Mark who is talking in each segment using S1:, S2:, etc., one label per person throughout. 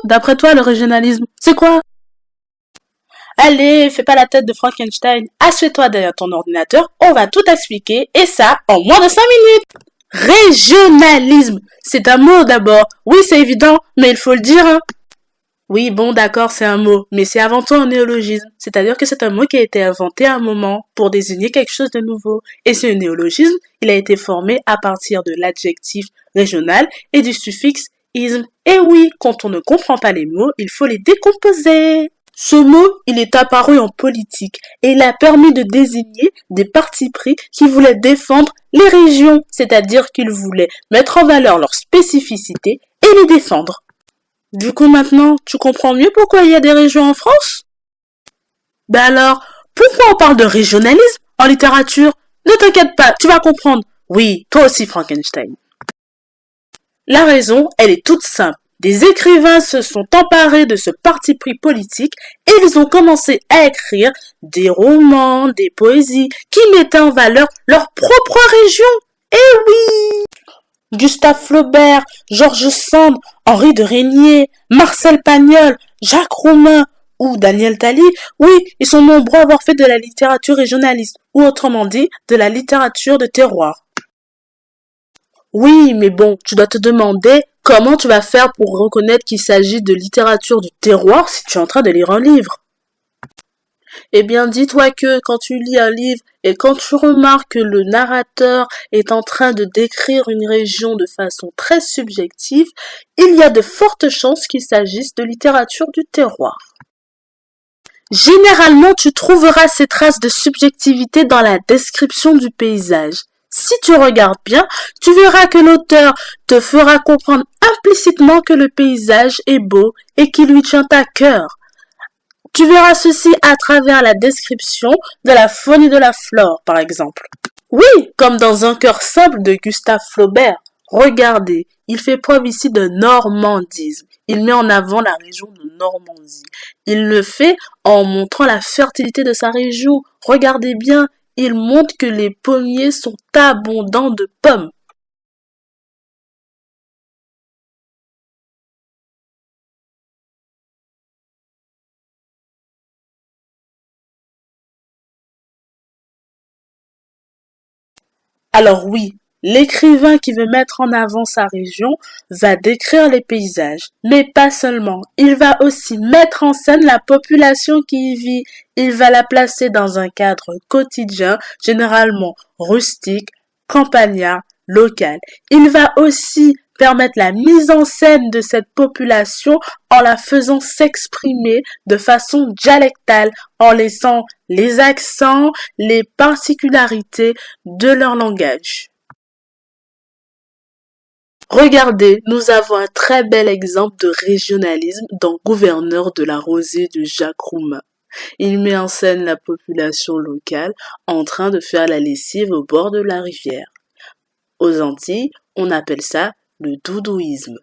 S1: d'après toi, le régionalisme, c'est quoi? Allez, fais pas la tête de Frankenstein. Assieds-toi derrière ton ordinateur, on va tout expliquer, et ça en moins de 5 minutes. Régionalisme, c'est un mot d'abord. Oui, c'est évident, mais il faut le dire, hein. Oui, bon, d'accord, c'est un mot, mais c'est avant tout un néologisme. C'est-à-dire que c'est un mot qui a été inventé à un moment pour désigner quelque chose de nouveau. Et ce néologisme, il a été formé à partir de l'adjectif régional et du suffixe isme. Et oui, quand on ne comprend pas les mots, il faut les décomposer. Ce mot, il est apparu en politique et il a permis de désigner des partis pris qui voulaient défendre les régions, c'est-à-dire qu'ils voulaient mettre en valeur leurs spécificités et les défendre. Du coup, maintenant, tu comprends mieux pourquoi il y a des régions en France? Ben alors, pourquoi on parle de régionalisme en littérature? Ne t'inquiète pas, tu vas comprendre. Oui, toi aussi, Frankenstein. La raison, elle est toute simple. Des écrivains se sont emparés de ce parti pris politique et ils ont commencé à écrire des romans, des poésies qui mettaient en valeur leur propre région. Eh oui! Gustave Flaubert, George Sand, Henri de Régnier, Marcel Pagnol, Jacques Roumain ou Daniel Tally, oui, ils sont nombreux à avoir fait de la littérature régionaliste, ou autrement dit, de la littérature de terroir. Oui, mais bon, tu dois te demander comment tu vas faire pour reconnaître qu'il s'agit de littérature du terroir si tu es en train de lire un livre. Eh bien, dis-toi que quand tu lis un livre et quand tu remarques que le narrateur est en train de décrire une région de façon très subjective, il y a de fortes chances qu'il s'agisse de littérature du terroir. Généralement, tu trouveras ces traces de subjectivité dans la description du paysage. Si tu regardes bien, tu verras que l'auteur te fera comprendre implicitement que le paysage est beau et qu'il lui tient à cœur. Tu verras ceci à travers la description de la faune et de la flore, par exemple. Oui, comme dans Un cœur simple de Gustave Flaubert. Regardez, il fait preuve ici de normandisme. Il met en avant la région de Normandie. Il le fait en montrant la fertilité de sa région. Regardez bien, il montre que les pommiers sont abondants de pommes. Alors oui, l'écrivain qui veut mettre en avant sa région va décrire les paysages, mais pas seulement. Il va aussi mettre en scène la population qui y vit. Il va la placer dans un cadre quotidien, généralement rustique, campagnard, local. Il va aussi permettre la mise en scène de cette population en la faisant s'exprimer de façon dialectale, en laissant les accents, les particularités de leur langage. Regardez, nous avons un très bel exemple de régionalisme dans Gouverneur de la Rosée de Jacques Roumain. Il met en scène la population locale en train de faire la lessive au bord de la rivière. Aux Antilles, on appelle ça le doudouisme.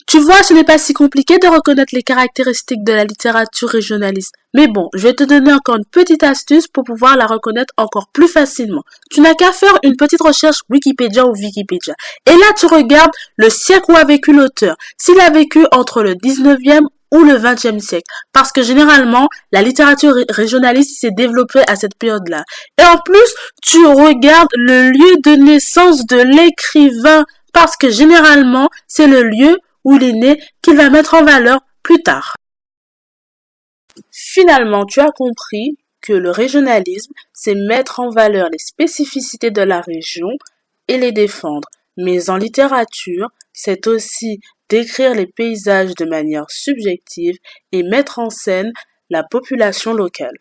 S1: Tu vois, ce n'est pas si compliqué de reconnaître les caractéristiques de la littérature régionaliste. Mais bon, je vais te donner encore une petite astuce pour pouvoir la reconnaître encore plus facilement. Tu n'as qu'à faire une petite recherche Wikipédia ou Wikipédia. Et là, tu regardes le siècle où a vécu l'auteur. S'il a vécu entre le 19e ou le 20e siècle. Parce que généralement, la littérature régionaliste s'est développée à cette période-là. Et en plus, tu regardes le lieu de naissance de l'écrivain. Parce que généralement, c'est le lieu où il est né qu'il va mettre en valeur plus tard. Finalement, tu as compris que le régionalisme, c'est mettre en valeur les spécificités de la région et les défendre. Mais en littérature, c'est aussi décrire les paysages de manière subjective et mettre en scène la population locale.